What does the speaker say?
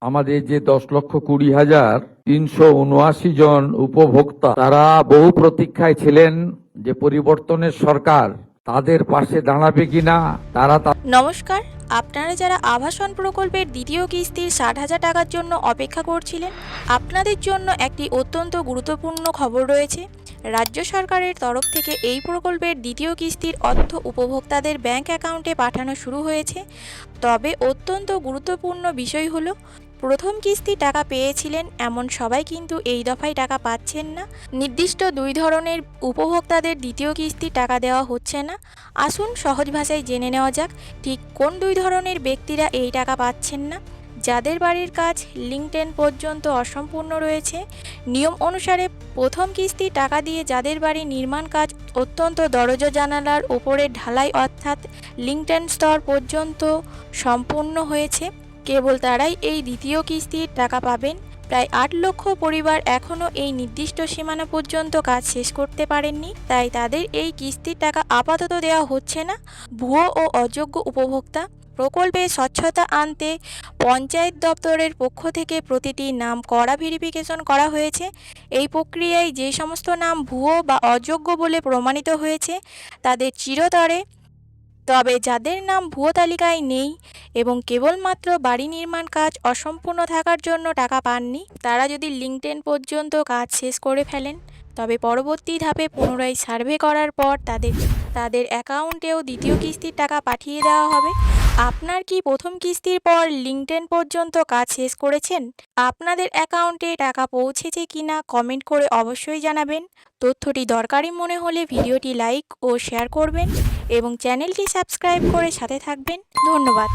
আমাদের যে 10,20,379 জন উপভোক্তা তারা বহু প্রতীক্ষায় ছিলেন যে পরিবর্তনের সরকার তাদের পাশে দাঁড়াবে কিনা। নমস্কার, আপনারা যারা আবাসন প্রকল্পের দ্বিতীয় কিস্তির 60,000 টাকার জন্য অপেক্ষা করছিলেন, আপনাদের জন্য একটি অত্যন্ত গুরুত্বপূর্ণ খবর রয়েছে। রাজ্য সরকারের তরফ থেকে এই প্রকল্পের দ্বিতীয় কিস্তির অর্থ উপভোক্তাদের ব্যাংক অ্যাকাউন্টে পাঠানো শুরু হয়েছে। তবে অত্যন্ত গুরুত্বপূর্ণ বিষয় হলো, প্রথম কিস্তি টাকা পেয়েছিলেন এমন সবাই কিন্তু এই দফায় টাকা পাচ্ছেন না। নির্দিষ্ট 2 ধরনের উপভোক্তাদের দ্বিতীয় কিস্তি টাকা দেওয়া হচ্ছে না। আসুন সহজ ভাষায় জেনে নেওয়া যাক ঠিক কোন 2 ধরনের ব্যক্তিরা এই টাকা পাচ্ছেন না। যাদের বাড়ির কাজ লিঙ্কটেন পর্যন্ত অসম্পূর্ণ রয়েছে। নিয়ম অনুসারে প্রথম কিস্তি টাকা দিয়ে যাদের বাড়ির নির্মাণ কাজ অত্যন্ত দরজা জানালার ওপরের ঢালাই অর্থাৎ লিঙ্কটেন স্তর পর্যন্ত সম্পূর্ণ হয়েছে, কেবল তারাই এই দ্বিতীয় কিস্তির টাকা পাবেন। প্রায় 8 লক্ষ পরিবার এখনও এই নির্দিষ্ট সীমানা পর্যন্ত কাজ শেষ করতে পারেননি, তাই তাদের এই কিস্তির টাকা আপাতত দেওয়া হচ্ছে না। ভুয়ো ও অযোগ্য উপভোক্তা প্রকল্পে স্বচ্ছতা আনতে পঞ্চায়েত দপ্তরের পক্ষ থেকে প্রতিটি নাম কড়া ভেরিফিকেশন করা হয়েছে। এই প্রক্রিয়ায় যে সমস্ত নাম ভুয়ো বা অযোগ্য বলে প্রমাণিত হয়েছে তাদের চিরতরে, তবে যাদের নাম ভুয়ো তালিকায় নেই এবং কেবলমাত্র বাড়ি নির্মাণ কাজ অসম্পূর্ণ থাকার জন্য টাকা পাননি, তারা যদি লিঙ্কটেন পর্যন্ত কাজ শেষ করে ফেলেন, তবে পরবর্তী ধাপে পুনরায় সার্ভে করার পর তাদের অ্যাকাউন্টেও দ্বিতীয় কিস্তির টাকা পাঠিয়ে দেওয়া হবে। আপনার কি প্রথম কিস্তির পর লিঙ্কটেন পর্যন্ত কাজ শেষ করেছেন? আপনাদের অ্যাকাউন্টে টাকা পৌঁছেছে কিনা কমেন্ট করে অবশ্যই জানাবেন। তথ্যটি দরকারি মনে হলে ভিডিওটি লাইক ও শেয়ার করবেন এবং চ্যানেলটি সাবস্ক্রাইব করে সাথে থাকবেন। ধন্যবাদ।